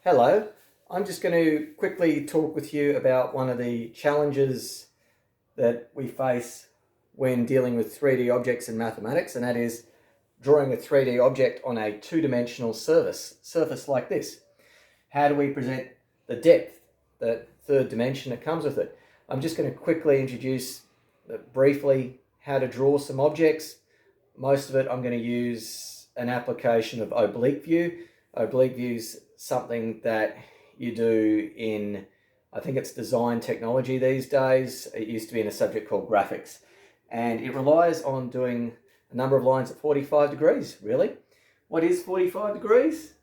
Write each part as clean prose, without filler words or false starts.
Hello, I'm just going to quickly talk with you about one of the challenges that we face when dealing with 3D objects in mathematics, and that is drawing a 3D object on a two-dimensional surface like this. How do we present the depth, the third dimension that comes with it? I'm just going to quickly introduce briefly how to draw some objects. Most of it I'm going to use an application of oblique view. Oblique view is something that you do in, I think it's design technology these days. It used to be in a subject called graphics. And it relies on doing a number of lines at 45 degrees, really. What is 45 degrees?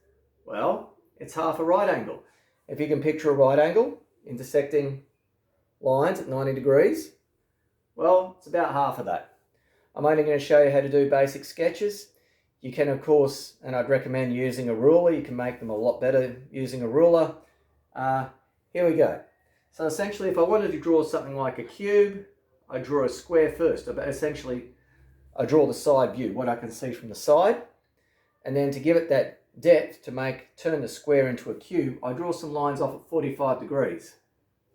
Well, it's half a right angle. If you can picture a right angle intersecting lines at 90 degrees, well, it's about half of that. I'm only going to show you how to do basic sketches. You can, of course, and I'd recommend using a ruler. You can make them a lot better using a ruler. Here we go. So essentially, if I wanted to draw something like a cube, I draw a square first. But essentially, I draw the side view, what I can see from the side. And then to give it that depth, to turn the square into a cube, I draw some lines off at 45 degrees.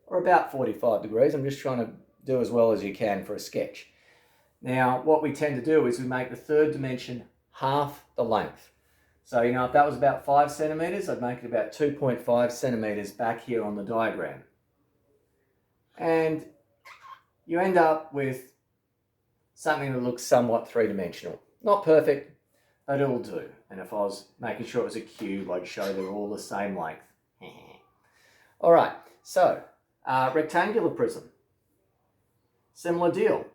Or about 45 degrees. I'm just trying to do as well as you can for a sketch. Now, what we tend to do is we make the third dimension half the length. So, if that was about 5 centimeters, I'd make it about 2.5 centimeters back here on the diagram. And you end up with something that looks somewhat three-dimensional. Not perfect, but it'll do. And if I was making sure it was a cube, I'd show they're all the same length. All right, so rectangular prism. Similar deal.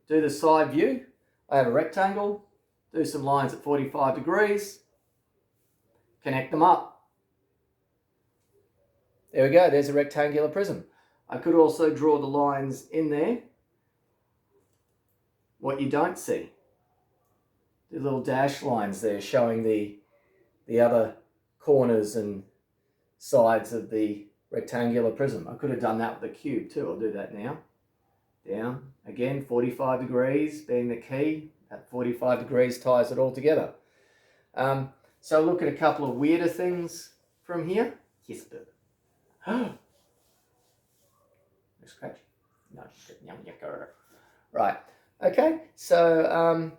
Do the side view. I have a rectangle. Do some lines at 45 degrees. Connect them up. There we go. There's a rectangular prism. I could also draw the lines in there. What you don't see. The little dash lines there showing the other corners and sides of the rectangular prism. I could have done that with a cube too. I'll do that now. Down. Again, 45 degrees being the key. That 45 degrees ties it all together. So look at a couple of weirder things from here. Yes, but scratch. No, right. Okay. So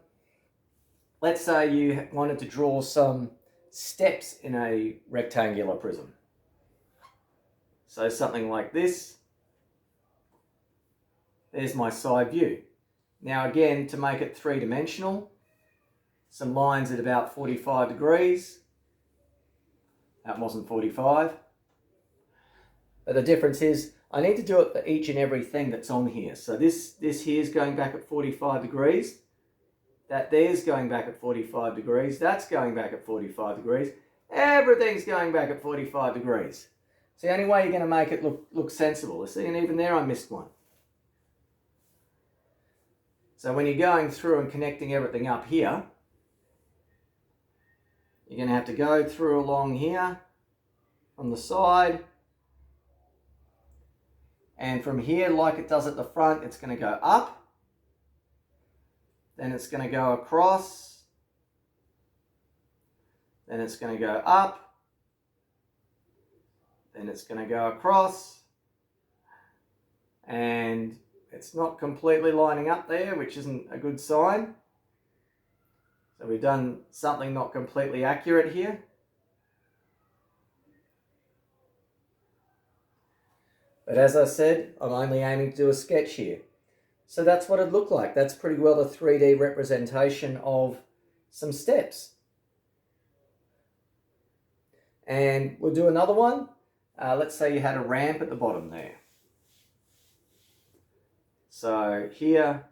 let's say you wanted to draw some steps in a rectangular prism. So something like this. There's my side view. Now again, to make it three-dimensional, some lines at about 45 degrees. That wasn't 45. But the difference is, I need to do it for each and every thing that's on here. So this here is going back at 45 degrees. That there's going back at 45 degrees. That's going back at 45 degrees. Everything's going back at 45 degrees. It's the only way you're going to make it look sensible. See, and even there I missed one. So when you're going through and connecting everything up here, you're going to have to go through along here on the side. And from here, like it does at the front, it's going to go up. Then it's going to go across. Then it's going to go up. Then it's going to go across. And it's not completely lining up there, which isn't a good sign. So we've done something not completely accurate here. But as I said, I'm only aiming to do a sketch here. So that's what it looked like. That's pretty well a 3D representation of some steps. And we'll do another one. Let's say you had a ramp at the bottom there. So here,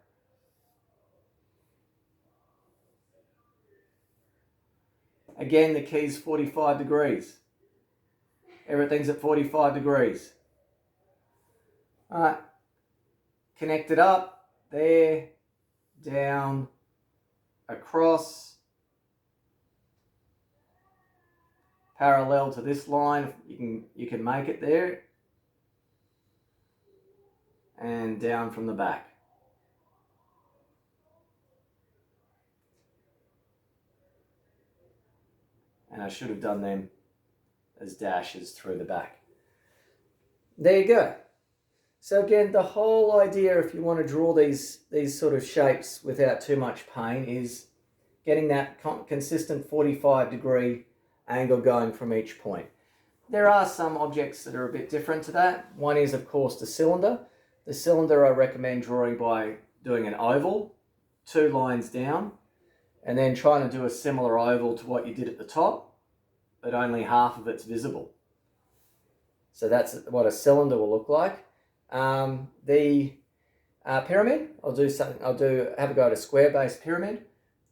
again, the key's 45 degrees. Everything's at 45 degrees. All right, connect it up, there, down, across, parallel to this line. You can make it there. And down from the back. And I should have done them as dashes through the back. There you go. So again, the whole idea, if you want to draw these sort of shapes without too much pain, is getting that consistent 45-degree angle going from each point. There are some objects that are a bit different to that. One is, of course, the cylinder. The cylinder I recommend drawing by doing an oval, 2 lines down, and then trying to do a similar oval to what you did at the top, but only half of it's visible. So that's what a cylinder will look like. The pyramid, I'll have a go at a square-based pyramid.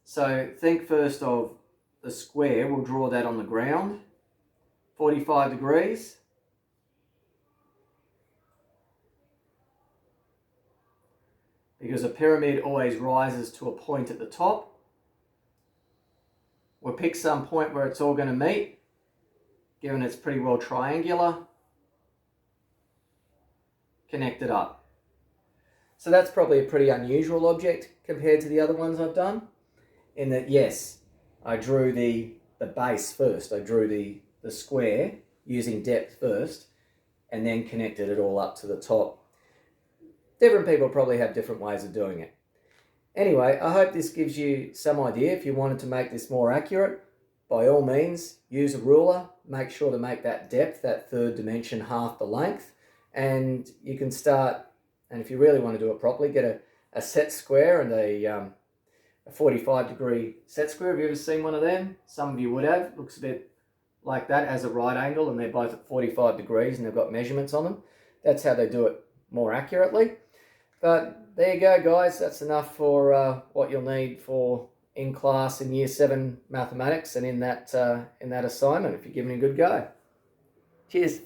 So think first of the square. We'll draw that on the ground, 45 degrees. Because a pyramid always rises to a point at the top. We'll pick some point where it's all going to meet, given it's pretty well triangular. Connect it up. So that's probably a pretty unusual object compared to the other ones I've done, in that, yes, I drew the base first. I drew the square using depth first, and then connected it all up to the top. Different people probably have different ways of doing it. Anyway, I hope this gives you some idea. If you wanted to make this more accurate, by all means, use a ruler. Make sure to make that depth, that third dimension, half the length. And you can start, and if you really want to do it properly, get a set square and a 45-degree set square. Have you ever seen one of them? Some of you would have. Looks a bit like that, as a right angle, and they're both at 45 degrees and they've got measurements on them. That's how they do it more accurately. But there you go, guys. That's enough for what you'll need for in class in Year 7 mathematics and in that assignment if you're giving it a good go. Cheers.